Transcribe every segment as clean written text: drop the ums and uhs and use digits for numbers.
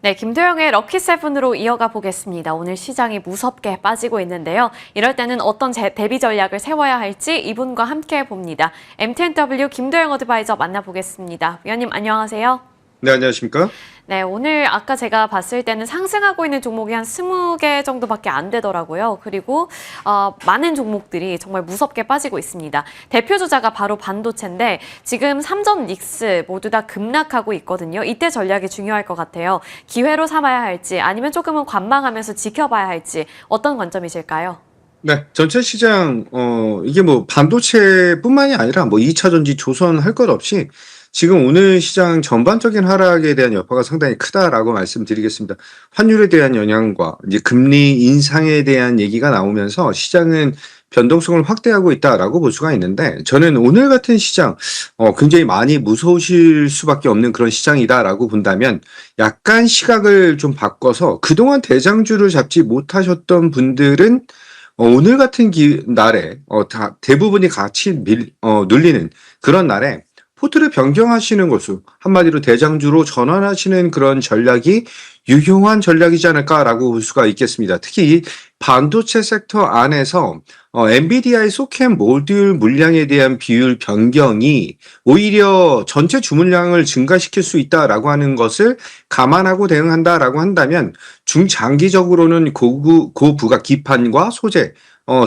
네, 김도영의 럭키세븐으로 이어가 보겠습니다. 오늘 시장이 무섭게 빠지고 있는데요. 이럴 때는 어떤 대비 전략을 세워야 할지 이분과 함께 봅니다. MTNW 김도영 어드바이저 만나보겠습니다. 위원님 안녕하세요. 네, 안녕하십니까? 네, 오늘 아까 제가 봤을 때는 상승하고 있는 종목이 한 20개 정도밖에 안 되더라고요. 그리고 많은 종목들이 정말 무섭게 빠지고 있습니다. 대표 주자가 바로 반도체인데 지금 삼전 닉스 모두 다 급락하고 있거든요. 이때 전략이 중요할 것 같아요. 기회로 삼아야 할지 아니면 조금은 관망하면서 지켜봐야 할지 어떤 관점이실까요? 네, 전체 시장, 이게 뭐 반도체뿐만이 아니라 뭐 2차 전지, 조선 할 것 없이 지금 오늘 시장 전반적인 하락에 대한 여파가 상당히 크다라고 말씀드리겠습니다. 환율에 대한 영향과 이제 금리 인상에 대한 얘기가 나오면서 시장은 변동성을 확대하고 있다라고 볼 수가 있는데 저는 오늘 같은 시장, 굉장히 많이 무서우실 수밖에 없는 그런 시장이다라고 본다면 약간 시각을 좀 바꿔서 그동안 대장주를 잡지 못하셨던 분들은 오늘 같은 날에 대부분이 같이 눌리는 그런 날에 포트를 변경하시는 것으로 한마디로 대장주로 전환하시는 그런 전략이 유용한 전략이지 않을까라고 볼 수가 있겠습니다. 특히 이 반도체 섹터 안에서 엔비디아의 소켓 모듈 물량에 대한 비율 변경이 오히려 전체 주문량을 증가시킬 수 있다라고 하는 것을 감안하고 대응한다라고 한다면 중장기적으로는 고부가 기판과 소재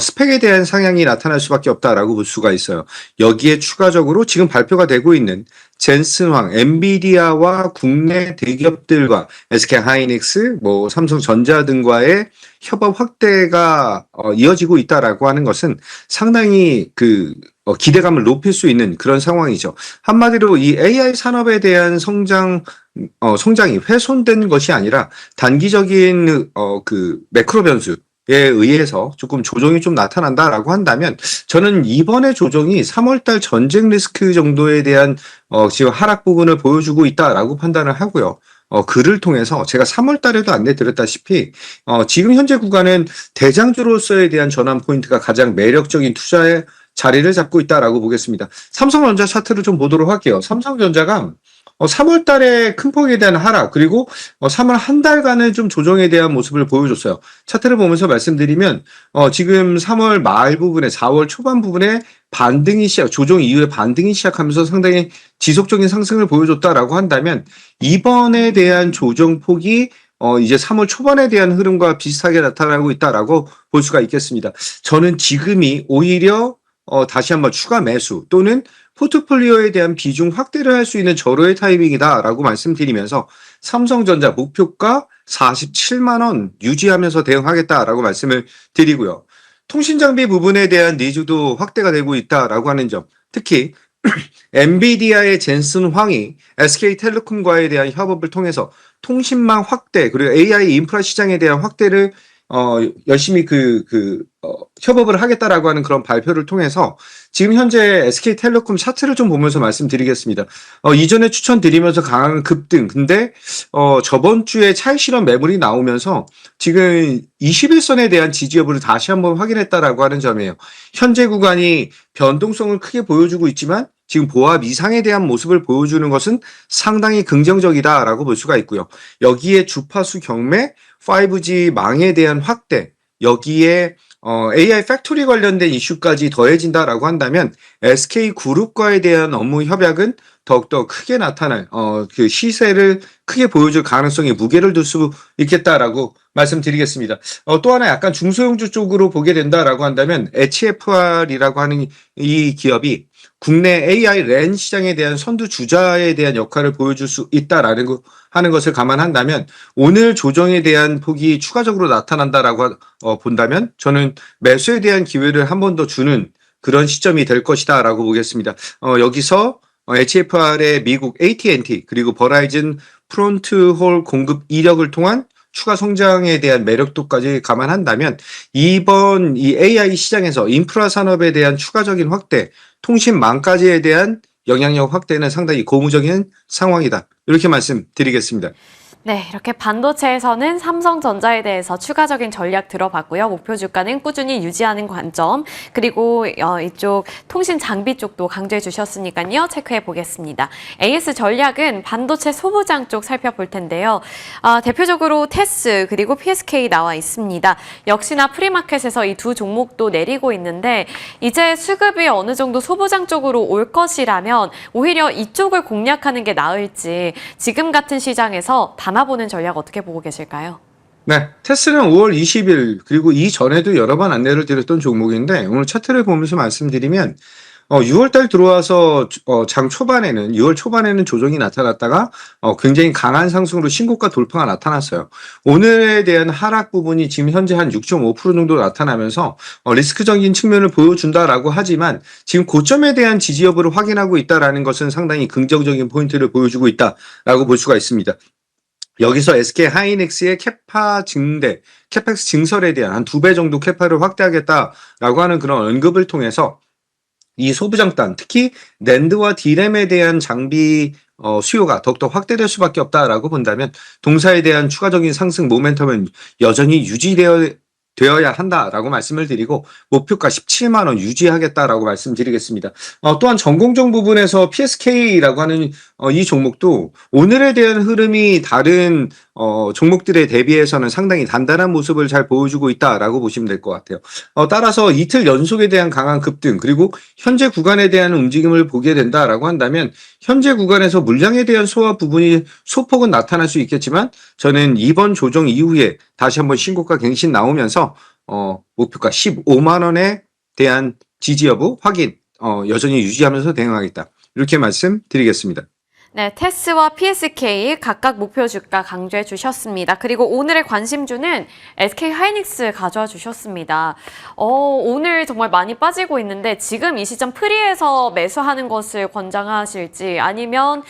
스펙에 대한 상향이 나타날 수밖에 없다라고 볼 수가 있어요. 여기에 추가적으로 지금 발표가 되고 있는 젠슨황, 엔비디아와 국내 대기업들과 SK하이닉스, 뭐 삼성전자 등과의 협업 확대가 이어지고 있다라고 하는 것은 상당히 기대감을 높일 수 있는 그런 상황이죠. 한마디로 이 AI 산업에 대한 성장이 훼손된 것이 아니라 단기적인 매크로 변수 에 의해서 조금 조정이 좀 나타난다라고 한다면 저는 이번에 조정이 3월달 전쟁 리스크 정도에 대한 지금 하락 부분을 보여주고 있다라고 판단을 하고요. 그를 통해서 제가 3월달에도 안내드렸다시피 지금 현재 구간은 대장주로서에 대한 전환 포인트가 가장 매력적인 투자의 자리를 잡고 있다라고 보겠습니다. 삼성전자 차트를 좀 보도록 할게요. 삼성전자가 3월 달에 큰 폭에 대한 하락, 그리고 3월 한 달간의 좀 조정에 대한 모습을 보여줬어요. 차트를 보면서 말씀드리면, 지금 3월 말 부분에, 4월 초반 부분에 조정 이후에 반등이 시작하면서 상당히 지속적인 상승을 보여줬다라고 한다면, 이번에 대한 조정 폭이 이제 3월 초반에 대한 흐름과 비슷하게 나타나고 있다라고 볼 수가 있겠습니다. 저는 지금이 오히려 다시 한번 추가 매수 또는 포트폴리오에 대한 비중 확대를 할 수 있는 절호의 타이밍이다라고 말씀드리면서 삼성전자 목표가 47만 원 유지하면서 대응하겠다라고 말씀을 드리고요. 통신장비 부분에 대한 니즈도 확대가 되고 있다라고 하는 점, 특히 엔비디아의 젠슨 황이 SK텔레콤과에 대한 협업을 통해서 통신망 확대 그리고 AI 인프라 시장에 대한 확대를 열심히 협업을 하겠다라고 하는 그런 발표를 통해서 지금 현재 SK텔레콤 차트를 좀 보면서 말씀드리겠습니다. 이전에 추천드리면서 강한 급등. 근데, 저번 주에 차익 실현 매물이 나오면서 지금 21선에 대한 지지 여부를 다시 한번 확인했다라고 하는 점이에요. 현재 구간이 변동성을 크게 보여주고 있지만 지금 보합 이상에 대한 모습을 보여주는 것은 상당히 긍정적이다라고 볼 수가 있고요. 여기에 주파수 경매, 5G 망에 대한 확대, 여기에 AI 팩토리 관련된 이슈까지 더해진다라고 한다면 SK그룹과에 대한 업무 협약은 더욱더 크게 나타날 시세를 크게 보여줄 가능성에 무게를 둘 수 있겠다라고 말씀드리겠습니다. 또 하나 약간 중소형주 쪽으로 보게 된다라고 한다면 HFR이라고 하는 이 기업이 국내 AI 랜 시장에 대한 선두 주자에 대한 역할을 보여줄 수 있다라는 하는 것을 감안한다면 오늘 조정에 대한 폭이 추가적으로 나타난다라고 본다면 저는 매수에 대한 기회를 한 번 더 주는 그런 시점이 될 것이다라고 보겠습니다. 여기서 HFR의 미국 AT&T 그리고 버라이즌 프론트홀 공급 이력을 통한 추가 성장에 대한 매력도까지 감안한다면 이번 이 AI 시장에서 인프라 산업에 대한 추가적인 확대, 통신망까지에 대한 영향력 확대는 상당히 고무적인 상황이다. 이렇게 말씀드리겠습니다. 네, 이렇게 반도체에서는 삼성전자에 대해서 추가적인 전략 들어봤고요. 목표 주가는 꾸준히 유지하는 관점, 그리고 이쪽 통신 장비 쪽도 강조해 주셨으니까요. 체크해 보겠습니다. AS 전략은 반도체 소부장 쪽 살펴볼 텐데요. 대표적으로 테스 그리고 PSK 나와 있습니다. 역시나 프리마켓에서 이 두 종목도 내리고 있는데 이제 수급이 어느 정도 소부장 쪽으로 올 것이라면 오히려 이쪽을 공략하는 게 나을지 지금 같은 시장에서 담아보는 전략 어떻게 보고 계실까요? 네, 테스는 5월 20일 그리고 이전에도 여러 번 안내를 드렸던 종목인데 오늘 차트를 보면서 말씀드리면 6월 달 들어와서 장 초반에는 6월 초반에는 조정이 나타났다가 굉장히 강한 상승으로 신고가 돌파가 나타났어요. 오늘에 대한 하락 부분이 지금 현재 한 6.5% 정도 나타나면서 리스크적인 측면을 보여준다라고 하지만 지금 고점에 대한 지지 여부를 확인하고 있다라는 것은 상당히 긍정적인 포인트를 보여주고 있다라고 볼 수가 있습니다. 여기서 SK 하이닉스의 캐파 증대, 캐펙스 증설에 대한 한 2배 정도 캐파를 확대하겠다라고 하는 그런 언급을 통해서 이 소부장단, 특히 낸드와 디램에 대한 장비 수요가 더욱더 확대될 수밖에 없다라고 본다면 동사에 대한 추가적인 상승 모멘텀은 여전히 유지되어야 한다라고 말씀을 드리고 목표가 17만 원 유지하겠다라고 말씀드리겠습니다. 또한 전공정 부분에서 PSK라고 하는 이 종목도 오늘에 대한 흐름이 다른 종목들에 대비해서는 상당히 단단한 모습을 잘 보여주고 있다라고 보시면 될 것 같아요. 따라서 이틀 연속에 대한 강한 급등 그리고 현재 구간에 대한 움직임을 보게 된다라고 한다면 현재 구간에서 물량에 대한 소화 부분이 소폭은 나타날 수 있겠지만 저는 이번 조정 이후에 다시 한번 신고가 갱신 나오면서 목표가 15만 원에 대한 지지 여부 확인 여전히 유지하면서 대응하겠다. 이렇게 말씀드리겠습니다. 네, 테스와 PSK 각각 목표 주가 강조해 주셨습니다. 그리고 오늘의 관심주는 SK 하이닉스 가져와 주셨습니다. 오늘 정말 많이 빠지고 있는데 지금 이 시점 프리에서 매수하는 것을 권장하실지 아니면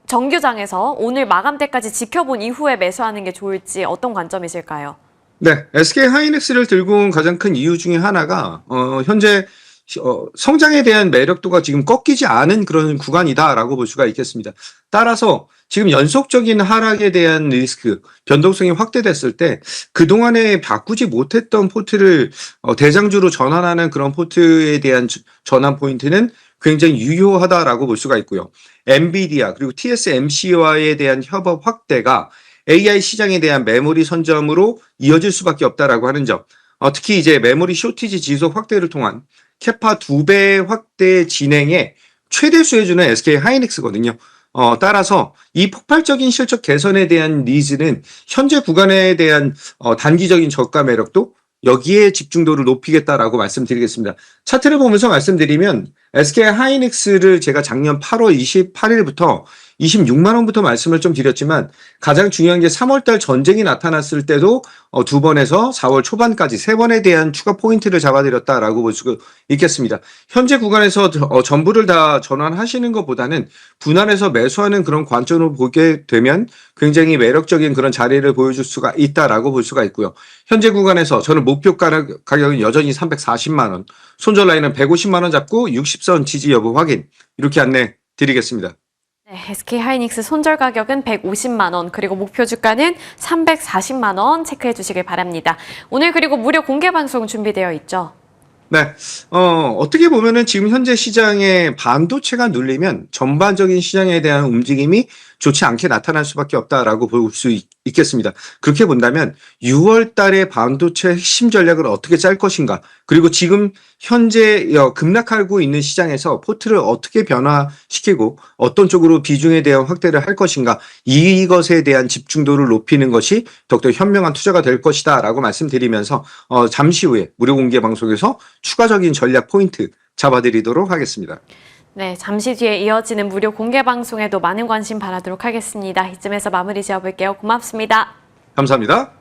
정규장에서 오늘 마감때까지 지켜본 이후에 매수하는 게 좋을지 어떤 관점이실까요? 네, SK 하이닉스를 들고 온 가장 큰 이유 중에 하나가 현재 성장에 대한 매력도가 지금 꺾이지 않은 그런 구간이다라고 볼 수가 있겠습니다. 따라서 지금 연속적인 하락에 대한 리스크, 변동성이 확대됐을 때 그동안에 바꾸지 못했던 포트를 대장주로 전환하는 그런 포트에 대한 전환 포인트는 굉장히 유효하다라고 볼 수가 있고요. 엔비디아 그리고 TSMC와에 대한 협업 확대가 AI 시장에 대한 메모리 선점으로 이어질 수밖에 없다라고 하는 점. 특히 이제 메모리 쇼티지 지속 확대를 통한 캐파 2배 확대 진행에 최대 수혜주는 SK 하이닉스거든요. 따라서 이 폭발적인 실적 개선에 대한 니즈는 현재 구간에 대한 단기적인 저가 매력도 여기에 집중도를 높이겠다라고 말씀드리겠습니다. 차트를 보면서 말씀드리면 SK 하이닉스를 제가 작년 8월 28일부터 26만 원부터 말씀을 좀 드렸지만 가장 중요한 게 3월달 전쟁이 나타났을 때도 2번에서 4월 초반까지 3번에 대한 추가 포인트를 잡아드렸다라고 볼 수 있겠습니다. 현재 구간에서 전부를 다 전환하시는 것보다는 분할해서 매수하는 그런 관점으로 보게 되면 굉장히 매력적인 그런 자리를 보여줄 수가 있다라고 볼 수가 있고요. 현재 구간에서 저는 목표 가격은 여전히 340만 원, 손절 라인은 150만 원 잡고 60선 지지 여부 확인 이렇게 안내 드리겠습니다. 네, SK 하이닉스 손절 가격은 150만 원, 그리고 목표 주가는 340만 원 체크해 주시길 바랍니다. 오늘 그리고 무료 공개 방송 준비되어 있죠? 네, 어떻게 보면은 지금 현재 시장에 반도체가 눌리면 전반적인 시장에 대한 움직임이 좋지 않게 나타날 수밖에 없다라고 볼 수 있겠습니다. 그렇게 본다면 6월 달에 반도체 핵심 전략을 어떻게 짤 것인가, 그리고 지금 현재 급락하고 있는 시장에서 포트를 어떻게 변화시키고 어떤 쪽으로 비중에 대한 확대를 할 것인가, 이것에 대한 집중도를 높이는 것이 더욱더 현명한 투자가 될 것이다 라고 말씀드리면서 잠시 후에 무료 공개 방송에서 추가적인 전략 포인트 잡아드리도록 하겠습니다. 네, 잠시 뒤에 이어지는 무료 공개 방송에도 많은 관심 바라도록 하겠습니다. 이쯤에서 마무리 지어볼게요. 고맙습니다. 감사합니다.